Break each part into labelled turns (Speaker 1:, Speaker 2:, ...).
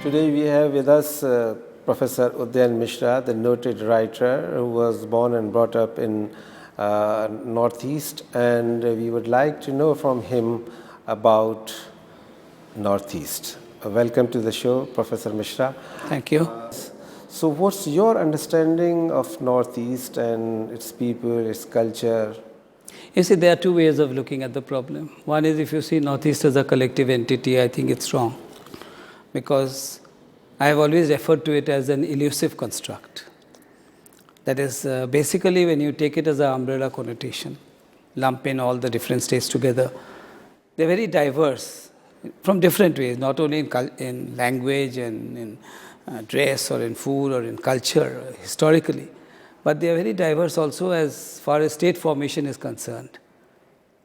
Speaker 1: Today we have with us Professor Udayan Mishra, the noted writer who was born and brought up in Northeast, and we would like to know from him about Northeast. Welcome to the show, Professor Mishra.
Speaker 2: Thank you.
Speaker 1: So what's your understanding of Northeast and its people, its culture?
Speaker 2: You see, there are two ways of looking at the problem. One is if you see Northeast as a collective entity, I think it's wrong. Because I have always referred to it as an elusive construct. That is, basically when you take it as an umbrella connotation, lump in all the different states together, they're very diverse from different ways, not only in language and in dress or in food or in culture, historically, but they are very diverse also as far as state formation is concerned.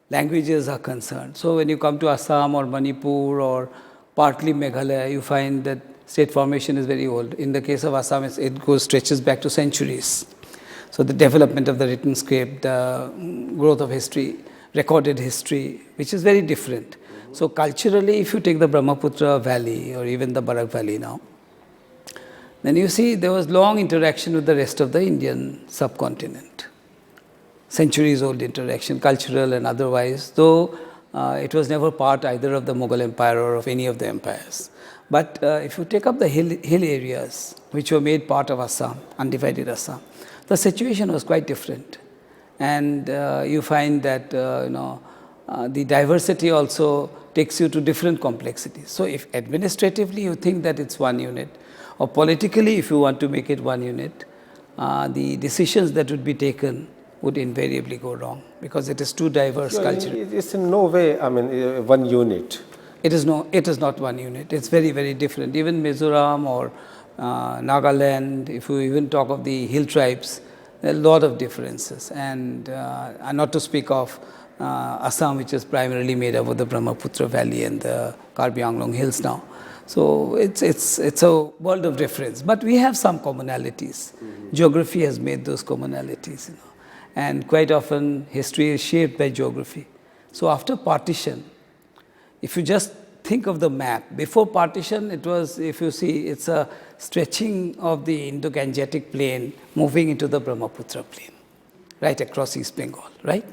Speaker 2: Languages are concerned. So when you come to Assam or Manipur or partly Meghalaya, you find that state formation is very old. In the case of Assam, it stretches back to centuries. So the development of the written script, the growth of history, recorded history, which is very different. So culturally, if you take the Brahmaputra Valley or even the Barak Valley now, then you see there was long interaction with the rest of the Indian subcontinent. Centuries old interaction, cultural and otherwise, though it was never part either of the Mughal Empire or of any of the empires. But if you take up the hill areas, which were made part of Assam, undivided Assam, the situation was quite different. And you find that the diversity also takes you to different complexities. So if administratively you think that it's one unit, or politically if you want to make it one unit, the decisions that would be taken would invariably go wrong because it is too diverse culturally.
Speaker 1: It's in no way, one unit.
Speaker 2: It is not one unit. It's very, very different. Even Mizoram or Nagaland, if you even talk of the hill tribes, there are a lot of differences. And not to speak of Assam, which is primarily made up of the Brahmaputra Valley and the Karbi Anglong Hills now. So it's a world of difference. But we have some commonalities. Mm-hmm. Geography has made those commonalities. And quite often history is shaped by geography. So after partition, if you just think of the map, before partition it was, if you see, it's a stretching of the Indo-Gangetic plain moving into the Brahmaputra plain, right across East Bengal, right?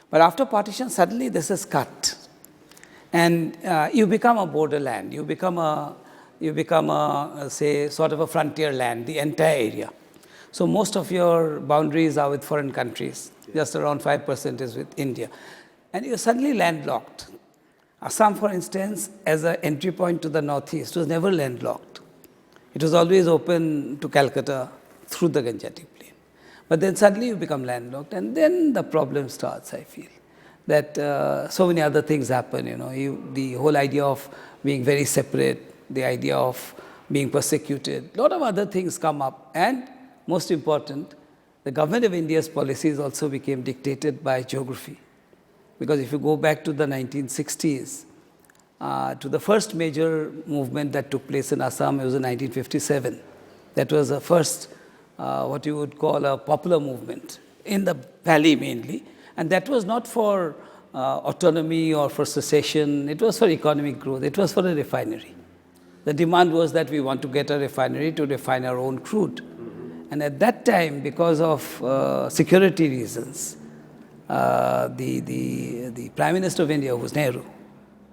Speaker 2: But after partition, suddenly this is cut. And you become a borderland, you become a say, sort of a frontier land, the entire area. So most of your boundaries are with foreign countries. Just around 5% is with India. And you're suddenly landlocked. Assam, for instance, as an entry point to the northeast, was never landlocked. It was always open to Calcutta through the Gangetic Plain. But then suddenly you become landlocked, and then the problem starts, I feel. That so many other things happen, the whole idea of being very separate, the idea of being persecuted, a lot of other things come up. And most important, the government of India's policies also became dictated by geography. Because if you go back to the 1960s, to the first major movement that took place in Assam, it was in 1957. That was the first, what you would call a popular movement, in the valley mainly. And that was not for autonomy or for secession, it was for economic growth, it was for a refinery. The demand was that we want to get a refinery to refine our own crude. And at that time, because of security reasons, the Prime Minister of India, who was Nehru,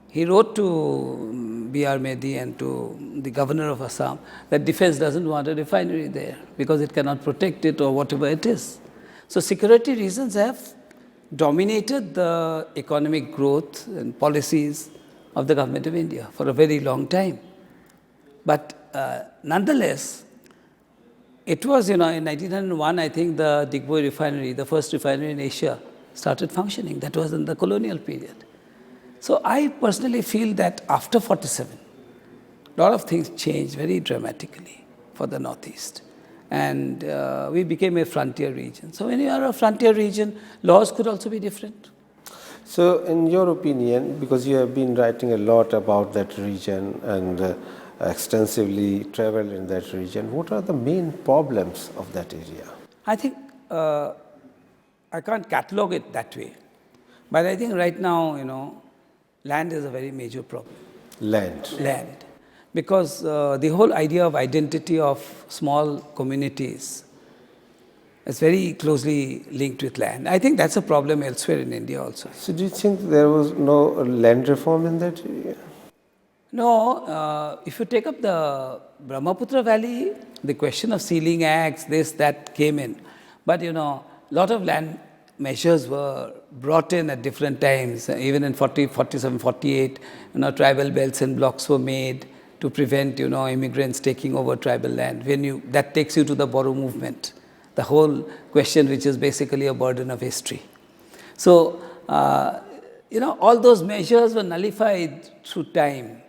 Speaker 2: he wrote to B.R. Medi and to the governor of Assam that defense doesn't want a refinery there because it cannot protect it or whatever it is. So security reasons have dominated the economic growth and policies of the government of India for a very long time. But nonetheless, it was, in 1901, I think the Digboi refinery, the first refinery in Asia, started functioning. That was in the colonial period. So I personally feel that after 47, a lot of things changed very dramatically for the Northeast. And we became a frontier region. So when you are a frontier region, laws could also be different.
Speaker 1: So in your opinion, because you have been writing a lot about that region and extensively traveled in that region, what are the main problems of that area?
Speaker 2: I think I can't catalog it that way. But I think right now, land is a very major problem.
Speaker 1: Land.
Speaker 2: Land. because the whole idea of identity of small communities is very closely linked with land. I think that's a problem elsewhere in India also.
Speaker 1: So do you think there was no land reform in that area?
Speaker 2: No, if you take up the Brahmaputra Valley, the question of sealing acts, this, that came in. But a lot of land measures were brought in at different times. Even in 47, 48, tribal belts and blocks were made to prevent, immigrants taking over tribal land. That takes you to the Boro movement, the whole question which is basically a burden of history. So, all those measures were nullified through time,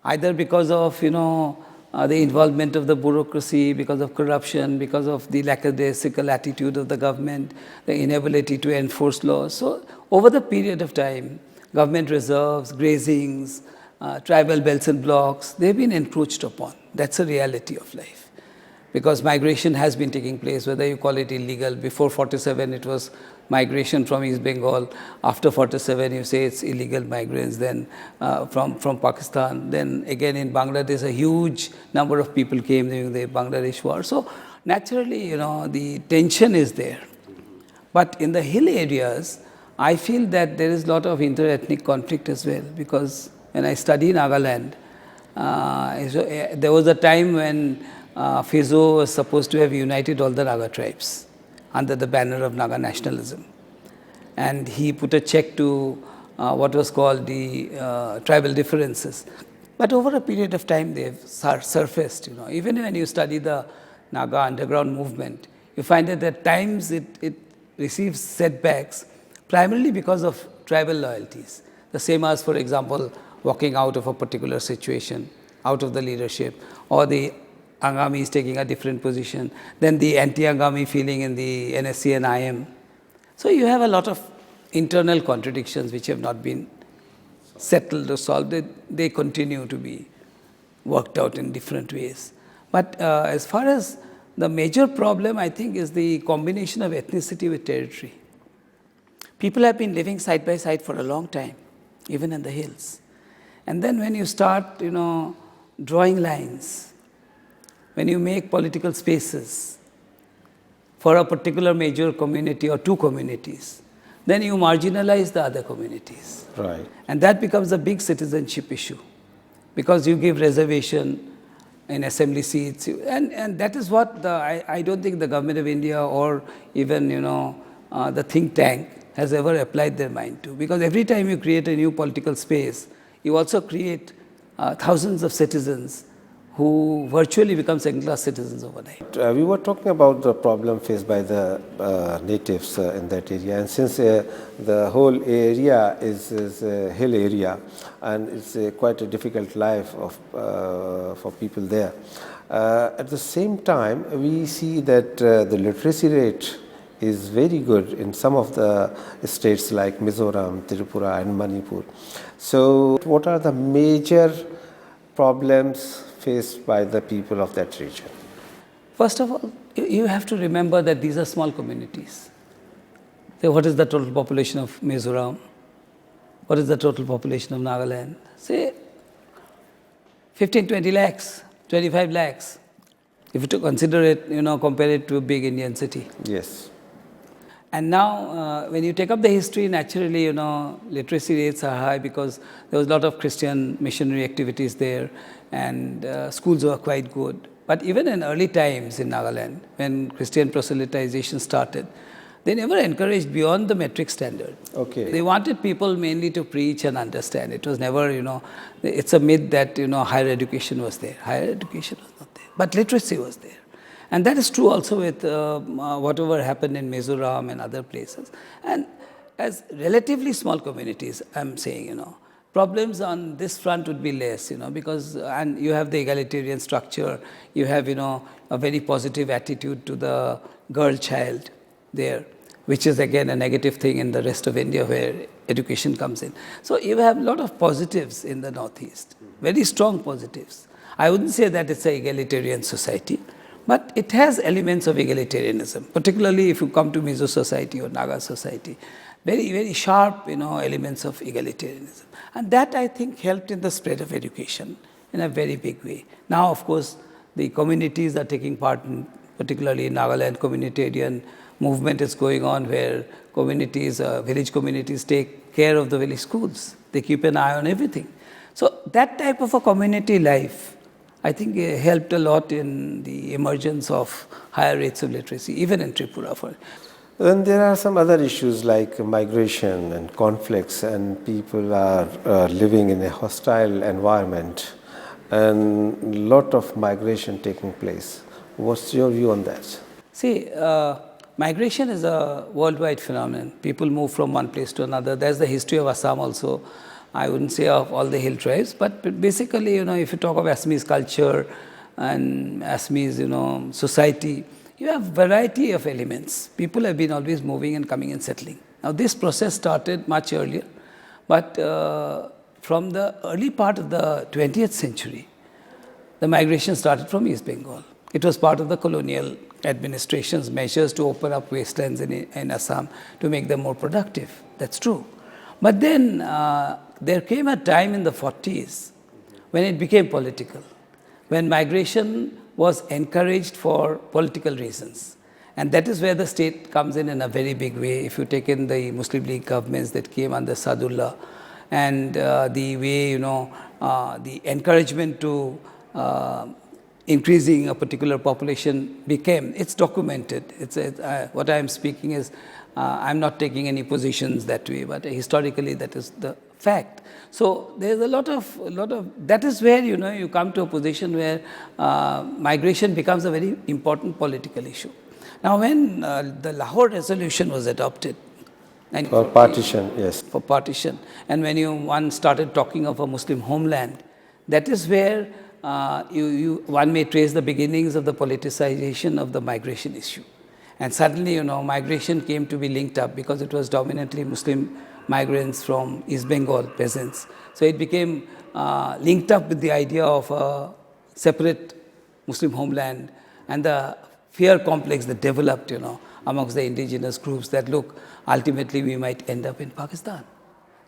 Speaker 2: either because of, the involvement of the bureaucracy, because of corruption, because of the lackadaisical attitude of the government, the inability to enforce laws. So, over the period of time, government reserves, grazings, tribal belts and blocks, they've been encroached upon. That's a reality of life. Because migration has been taking place, whether you call it illegal. Before 47, it was migration from East Bengal. After 47, you say it's illegal migrants. Then from Pakistan. Then again in Bangladesh, a huge number of people came during the Bangladesh war. So naturally, the tension is there. But in the hill areas, I feel that there is a lot of inter-ethnic conflict as well. Because when I studied Nagaland, there was a time when Fizo was supposed to have united all the Naga tribes under the banner of Naga nationalism. And he put a check to what was called the tribal differences. But over a period of time, they've surfaced. Even when you study the Naga underground movement, you find that at times it receives setbacks primarily because of tribal loyalties. The same as, for example, walking out of a particular situation, out of the leadership, or the Angami is taking a different position, then the anti-Angami feeling in the NSC and IM. So you have a lot of internal contradictions which have not been settled or solved. They continue to be worked out in different ways. But as far as the major problem, I think, is the combination of ethnicity with territory. People have been living side by side for a long time, even in the hills. And then when you start, drawing lines, when you make political spaces for a particular major community or two communities, then you marginalize the other communities.
Speaker 1: Right.
Speaker 2: And that becomes a big citizenship issue because you give reservation in assembly seats. And that is what I don't think the government of India or even, the think tank has ever applied their mind to. Because every time you create a new political space, you also create thousands of citizens who virtually become second-class citizens overnight.
Speaker 1: We were talking about the problem faced by the natives in that area, and since the whole area is a hill area, and it's quite a difficult life for people there. At the same time, we see that the literacy rate is very good in some of the states like Mizoram, Tripura, and Manipur. So, what are the major problems faced by the people of that region?
Speaker 2: First of all, you have to remember that these are small communities. So what is the total population of Mizoram? What is the total population of Nagaland? Say 15, 20 lakhs, 25 lakhs. If you to consider it, compare it to a big Indian city.
Speaker 1: Yes.
Speaker 2: And now, when you take up the history, naturally, literacy rates are high because there was a lot of Christian missionary activities there, and schools were quite good. But even in early times in Nagaland, when Christian proselytization started, they never encouraged beyond the metric standard.
Speaker 1: Okay.
Speaker 2: They wanted people mainly to preach and understand. It was never, it's a myth that, higher education was there. Higher education was not there, but literacy was there. And that is true also with whatever happened in Mizoram and other places. And as relatively small communities, I'm saying, problems on this front would be less, because and you have the egalitarian structure, you have, a very positive attitude to the girl child there, which is again a negative thing in the rest of India where education comes in. So you have a lot of positives in the Northeast, very strong positives. I wouldn't say that it's an egalitarian society, but it has elements of egalitarianism, particularly if you come to Mizo society or Naga society. Very, very sharp, elements of egalitarianism. And that, I think, helped in the spread of education in a very big way. Now, of course, the communities are taking part in, particularly in Nagaland, communitarian movement is going on where communities, village communities take care of the village schools. They keep an eye on everything. So that type of a community life, I think, helped a lot in the emergence of higher rates of literacy, even in Tripura.
Speaker 1: Then there are some other issues like migration and conflicts, and people are living in a hostile environment, and a lot of migration taking place. What's your view on that?
Speaker 2: See, migration is a worldwide phenomenon. People move from one place to another. There's the history of Assam also. I wouldn't say of all the hill tribes, but basically, if you talk of Assamese culture and Assamese, society, you have variety of elements. People have been always moving and coming and settling. Now, this process started much earlier, but from the early part of the 20th century, the migration started from East Bengal. It was part of the colonial administration's measures to open up wastelands in Assam to make them more productive. That's true. But then there came a time in the 40s when it became political, when migration was encouraged for political reasons. And that is where the state comes in a very big way. If you take in the Muslim League governments that came under Sadullah, and the way, the encouragement to increasing a particular population became, it's documented. What I am speaking is, I'm not taking any positions that way, but historically that is the fact. So there's a lot of, that is where, you come to a position where migration becomes a very important political issue. Now, when the Lahore resolution was adopted,
Speaker 1: for partition, yes.
Speaker 2: For partition, and when one started talking of a Muslim homeland, that is where one may trace the beginnings of the politicization of the migration issue. And suddenly, migration came to be linked up because it was dominantly Muslim migrants from East Bengal, peasants. So it became linked up with the idea of a separate Muslim homeland and the fear complex that developed, amongst the indigenous groups that, look, ultimately we might end up in Pakistan.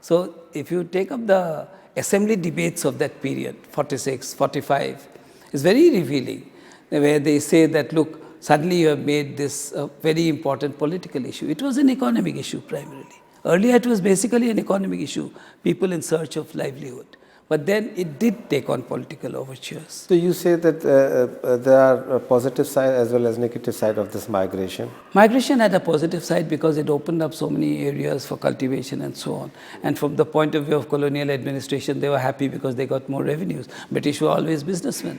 Speaker 2: So if you take up the assembly debates of that period, 46, 45, it's very revealing, where they say that, look, suddenly you have made this a very important political issue. It was an economic issue primarily. Earlier it was basically an economic issue, people in search of livelihood. But then it did take on political overtures.
Speaker 1: So you say that there are a positive side as well as negative side of this migration?
Speaker 2: Migration had a positive side because it opened up so many areas for cultivation and so on. And from the point of view of colonial administration, they were happy because they got more revenues. British were always businessmen.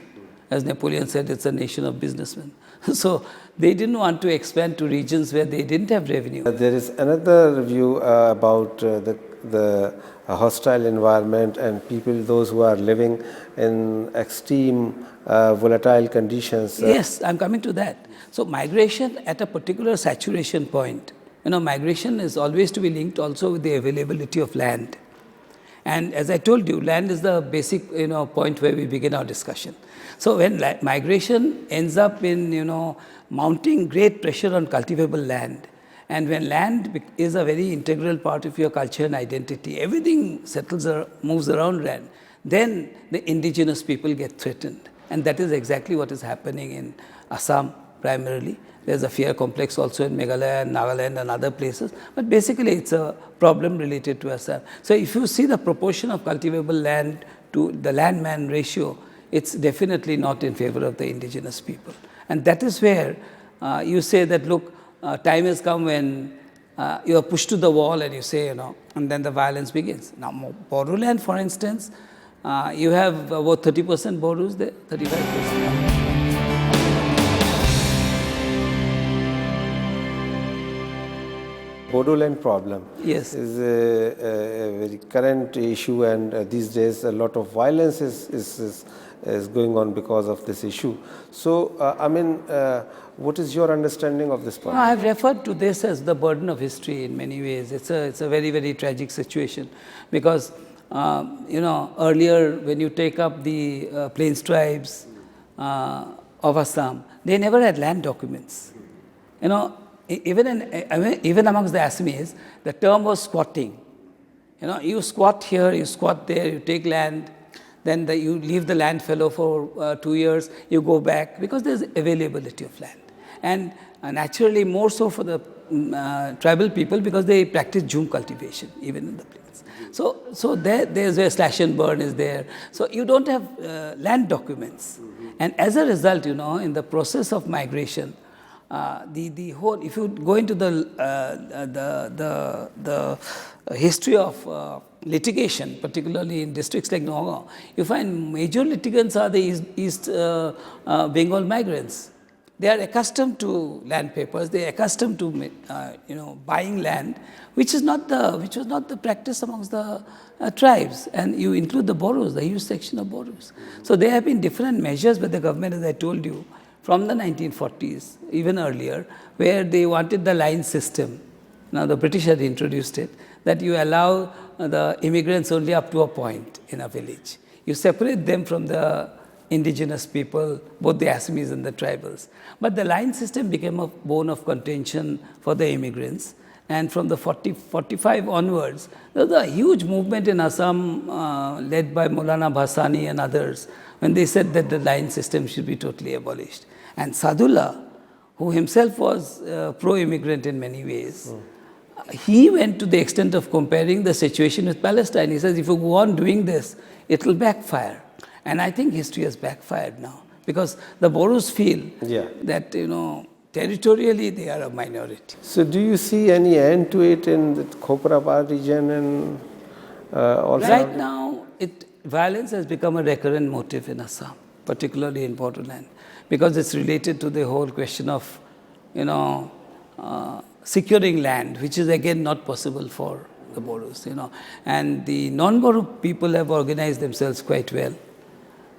Speaker 2: As Napoleon said, it's a nation of businessmen. So they didn't want to expand to regions where they didn't have revenue.
Speaker 1: There is another view about the hostile environment and people, those who are living in extreme volatile conditions.
Speaker 2: Yes, I'm coming to that. So migration at a particular saturation point, migration is always to be linked also with the availability of land. And as I told you, land is the basic point where we begin our discussion. So when migration ends up in mounting great pressure on cultivable land, and when land is a very integral part of your culture and identity, everything moves around land, then the indigenous people get threatened. And that is exactly what is happening in Assam primarily. There's a fear complex also in Meghalaya and Nagaland and other places. But basically, it's a problem related to Assam. So if you see the proportion of cultivable land to the land-man ratio, it's definitely not in favor of the indigenous people. And that is where you say that, look, time has come when you are pushed to the wall and you say, and then the violence begins. Now, Bodoland, for instance, you have about 30% Bodos there, 35%.
Speaker 1: Bodoland problem
Speaker 2: yes.
Speaker 1: is a very current issue, and these days a lot of violence is going on because of this issue. So, what is your understanding of this problem?
Speaker 2: I have referred to this as the burden of history in many ways. It's a very, very tragic situation because, earlier when you take up the Plains tribes of Assam, they never had land documents. Even amongst the Assamese, the term was squatting. You squat here, you squat there, you take land. then you leave the land fallow for 2 years, you go back, because there's availability of land. And naturally more so for the tribal people, because they practice jhum cultivation even in the plains. So there's where slash and burn is there. So you don't have land documents. And as a result, in the process of migration, the whole, if you go into the history of litigation, particularly in districts like Nagaland, you find major litigants are the East Bengal migrants. They are accustomed to land papers. They are accustomed to buying land, which was not the practice amongst the tribes. And you include the Boros, the huge section of Boros. So there have been different measures by the government, as I told you, from the 1940s, even earlier, where they wanted the line system. Now the British had introduced it, that you allow the immigrants only up to a point in a village. You separate them from the indigenous people, both the Assamese and the tribals. But the line system became a bone of contention for the immigrants. And from the 45 onwards, there was a huge movement in Assam led by Maulana Bhasani and others, when they said that the line system should be totally abolished. And Sadullah, who himself was pro-immigrant in many ways, he went to the extent of comparing the situation with Palestine. He says, if you go on doing this, it will backfire. And I think history has backfired now, because the Boros feel that, territorially they are a minority.
Speaker 1: So do you see any end to it in the Khokrapar region and also?
Speaker 2: Right now, violence has become a recurrent motive in Assam, particularly in borderland, because it's related to the whole question of, securing land, which is again not possible for the Boros, And the non-Boro people have organized themselves quite well.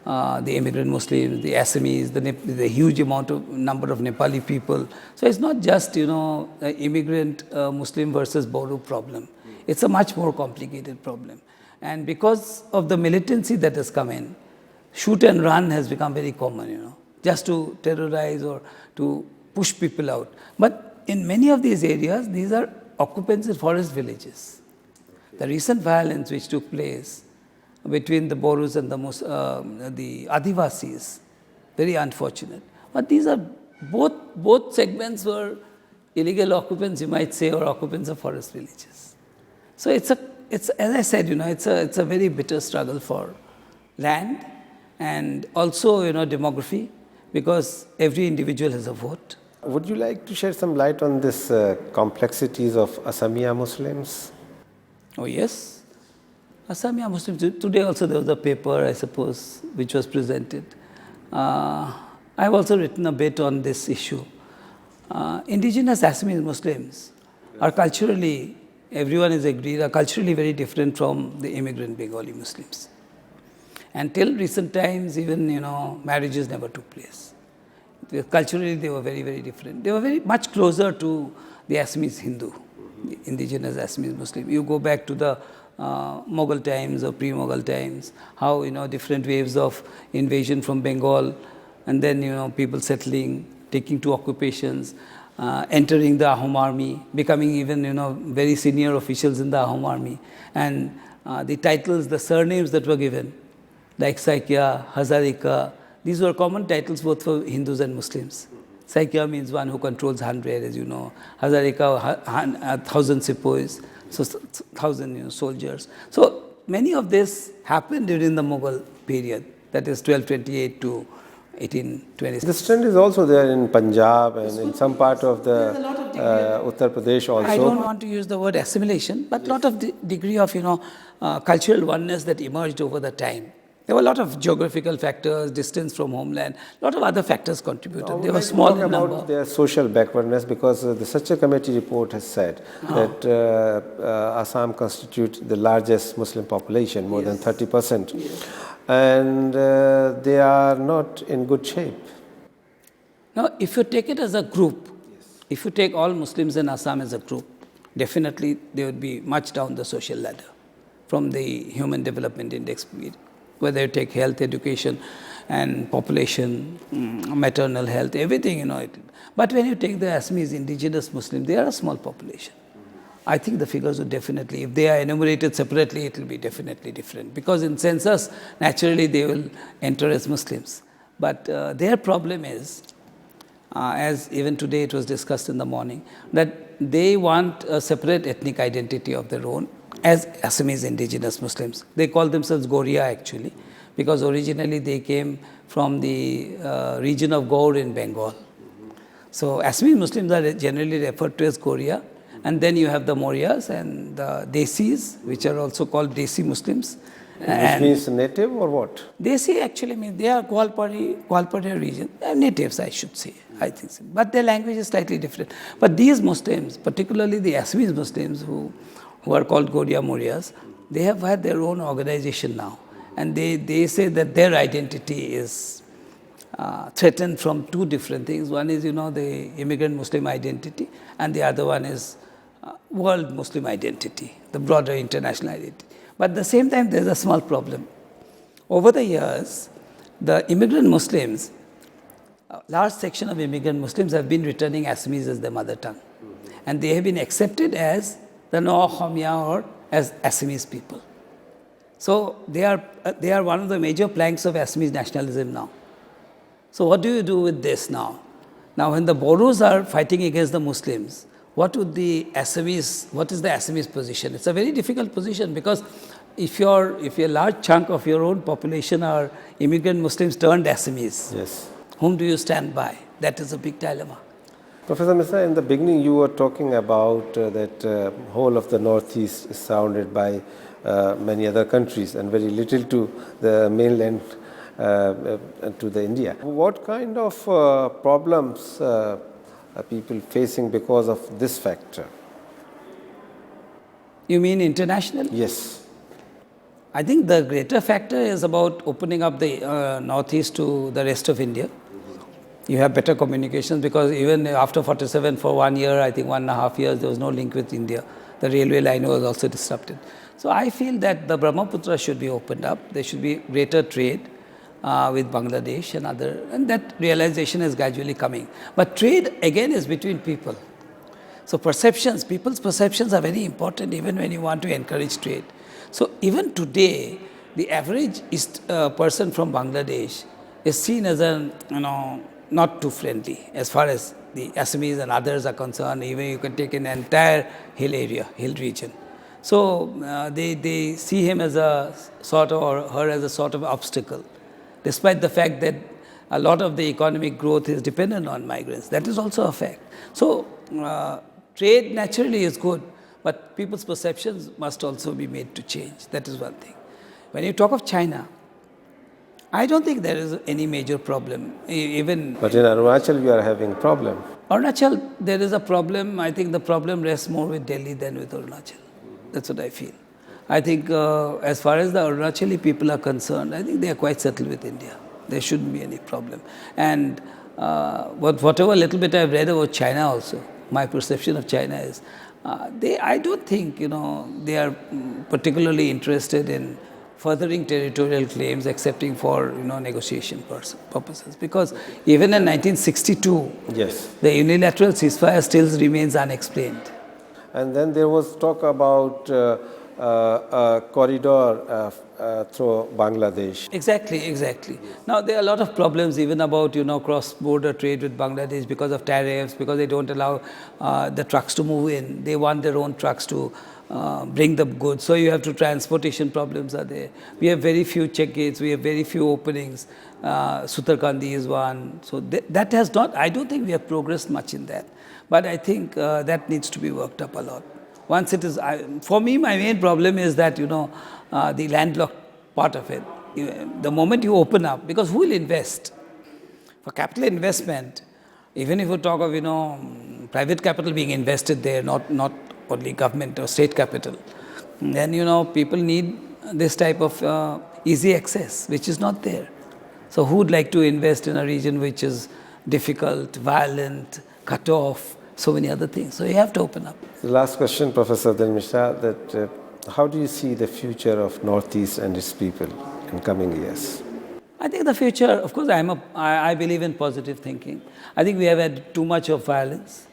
Speaker 2: The immigrant Muslims, the Assamese, the huge number of Nepali people. So it's not just, immigrant Muslim versus Boro problem. It's a much more complicated problem. And because of the militancy that has come in, shoot and run has become very common, just to terrorize or to push people out. But in many of these areas, these are occupants in forest villages. The recent violence which took place between the Boros and the Adivasis, very unfortunate. But these are both segments were illegal occupants, you might say, or occupants of forest villages. So it's as I said, it's a very bitter struggle for land and also demography, because every individual has a vote.
Speaker 1: Would you like to shed some light on this complexities of Assamia Muslims?
Speaker 2: Oh yes. Assamia Muslims, today also there was a paper, I suppose, which was presented. I've also written a bit on this issue. Indigenous Assamese Muslims are culturally, everyone is agreed, are culturally very different from the immigrant Bengali Muslims. And till recent times, even, marriages never took place. Culturally, they were very, very different. They were very much closer to the Assamese Hindu, the indigenous Assamese Muslim. You go back to the Mughal times or pre-Mughal times, how, different waves of invasion from Bengal, and then, people settling, taking to occupations, entering the Ahom army, becoming even, very senior officials in the Ahom army. And the titles, the surnames that were given, like Saikya, Hazarika, these were common titles both for Hindus and Muslims. Saikya means one who controls 100, as you know. Hazarika, 1,000 sepoys, so 1,000 soldiers. So many of this happened during the Mughal period, that is 1228 to 1826.
Speaker 1: This trend is also there in Punjab and in some part of the Uttar Pradesh also.
Speaker 2: I don't want to use the word assimilation, but a lot of degree of cultural oneness that emerged over the time. There were a lot of geographical factors, distance from homeland, a lot of other factors contributed. They were small in number.
Speaker 1: About their social backwardness, because the Sachcha Committee report has said that Assam constitutes the largest Muslim population, more than 30%. And they are not in good shape.
Speaker 2: Now, if you take it as a group, if you take all Muslims in Assam as a group, definitely they would be much down the social ladder from the Human Development Index, whether you take health, education, and population, maternal health, everything, But when you take the Assamese indigenous Muslims, they are a small population. I think the figures would definitely, if they are enumerated separately, it will be definitely different. Because in census, naturally they will enter as Muslims. But their problem is, as even today it was discussed in the morning, that they want a separate ethnic identity of their own as Assamese indigenous Muslims. They call themselves Goria actually, because originally they came from the region of Gaur in Bengal. So Assamese Muslims are generally referred to as Goria, and then you have the Mauryas and the Desis, which are also called Desi Muslims.
Speaker 1: Which means native or what?
Speaker 2: Desi actually means they are Gwalpari region, natives I should say, I think so. But their language is slightly different. But these Muslims, particularly the Assamese Muslims who are called Goria Mauryas, they have had their own organization now. And they say that their identity is threatened from two different things. One is, the immigrant Muslim identity, and the other one is world Muslim identity, the broader international identity. But at the same time, there's a small problem. Over the years, the immigrant Muslims, a large section of immigrant Muslims have been returning Assamese as their mother tongue. And they have been accepted as the No-Khomya or as Assamese people. So they are one of the major planks of Assamese nationalism now. So what do you do with this now? Now when the Boros are fighting against the Muslims, what is the Assamese position? It's a very difficult position because if a large chunk of your own population are immigrant Muslims turned Assamese,
Speaker 1: yes,
Speaker 2: whom do you stand by? That is a big dilemma.
Speaker 1: Professor Mishra, in the beginning you were talking about that whole of the Northeast is surrounded by many other countries and very little to the mainland, to the India. What kind of problems are people facing because of this factor?
Speaker 2: You mean internationally?
Speaker 1: Yes.
Speaker 2: I think the greater factor is about opening up the Northeast to the rest of India. You have better communications because even after 47, for 1 year, I think 1.5 years, there was no link with India. The railway line was also disrupted. So I feel that the Brahmaputra should be opened up. There should be greater trade with Bangladesh and that realization is gradually coming. But trade again is between people. So people's perceptions are very important even when you want to encourage trade. So even today, the average person from Bangladesh is seen as not too friendly as far as the Assamese and others are concerned. Even you can take an entire hill region. So they see him as a sort of, or her as a sort of obstacle, despite the fact that a lot of the economic growth is dependent on migrants. That is also a fact. So trade naturally is good, but people's perceptions must also be made to change. That is one thing. When you talk of China, I don't think there is any major problem.
Speaker 1: But in Arunachal, we are having a problem.
Speaker 2: Arunachal, there is a problem. I think the problem rests more with Delhi than with Arunachal. That's what I feel. I think as far as the Arunachali people are concerned, I think they are quite settled with India. There shouldn't be any problem. And whatever little bit I've read about China also, my perception of China is, I don't think, they are particularly interested in furthering territorial claims, excepting for negotiation purposes. Because even in 1962,
Speaker 1: yes,
Speaker 2: the unilateral ceasefire still remains unexplained.
Speaker 1: And then there was talk about a corridor through Bangladesh.
Speaker 2: Exactly. Now there are a lot of problems even about cross-border trade with Bangladesh because of tariffs, because they don't allow the trucks to move in. They want their own trucks to bring the goods. So you have transportation problems are there. We have very few check gates. We have very few openings. Sutarkandi is one. So that has not, I don't think we have progressed much in that. But I think that needs to be worked up a lot. Once it is, for me, my main problem is that, the landlocked part of it. The moment you open up, because who will invest? For capital investment, even if you talk of, private capital being invested there, not only government or state capital, then, people need this type of easy access, which is not there. So who would like to invest in a region which is difficult, violent, cut off, so many other things? So you have to open up.
Speaker 1: The last question, Professor Udayan Mishra, that how do you see the future of Northeast and its people in coming years?
Speaker 2: I think the future, of course, I believe in positive thinking. I think we have had too much of violence.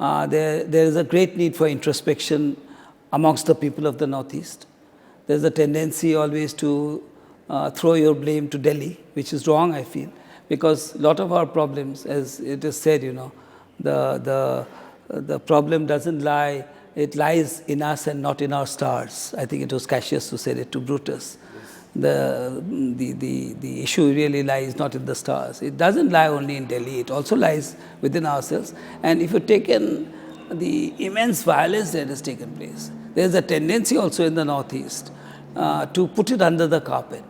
Speaker 2: there is a great need for introspection amongst the people of the Northeast. There's a tendency always to throw your blame to Delhi, which is wrong, I feel, because a lot of our problems, as it is said, the problem doesn't lie, it lies in us and not in our stars. I think it was Cassius who said it to Brutus. The issue really lies not in the stars. It doesn't lie only in Delhi, it also lies within ourselves. And if you take in the immense violence that has taken place, there's a tendency also in the Northeast to put it under the carpet.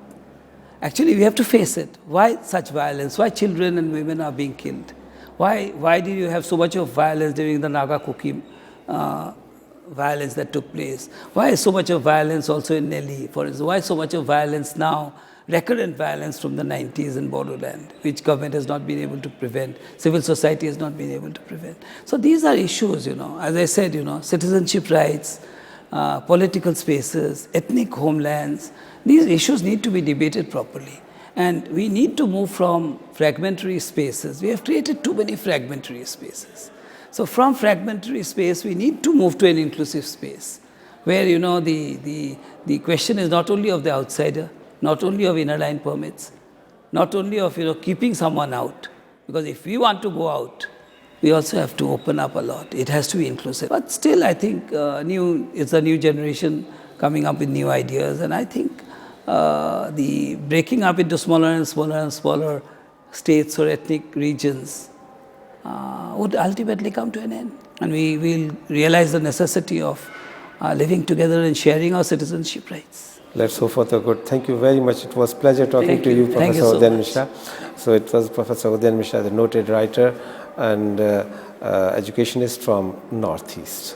Speaker 2: Actually, we have to face it. Why such violence? Why children and women are being killed? Why did you have so much of violence during the Naga Kuki violence that took place? Why is so much of violence also in Delhi, for instance? Why so much of violence now, recurrent violence from the 90s in Bodoland, which government has not been able to prevent, civil society has not been able to prevent. So these are issues, as I said, citizenship rights, political spaces, ethnic homelands. These issues need to be debated properly. And we need to move from fragmentary spaces. We have created too many fragmentary spaces. So from fragmentary space, we need to move to an inclusive space where, the question is not only of the outsider, not only of inner line permits, not only of, keeping someone out. Because if we want to go out, we also have to open up a lot. It has to be inclusive. But still, I think it's a new generation coming up with new ideas. And I think the breaking up into smaller and smaller and smaller states or ethnic regions would ultimately come to an end. And we will realize the necessity of living together and sharing our citizenship rights.
Speaker 1: Let's hope for the good. Thank you very much. It was a pleasure talking to you, Professor Udayan Mishra. So it was Professor Udayan Mishra, the noted writer and educationist from Northeast.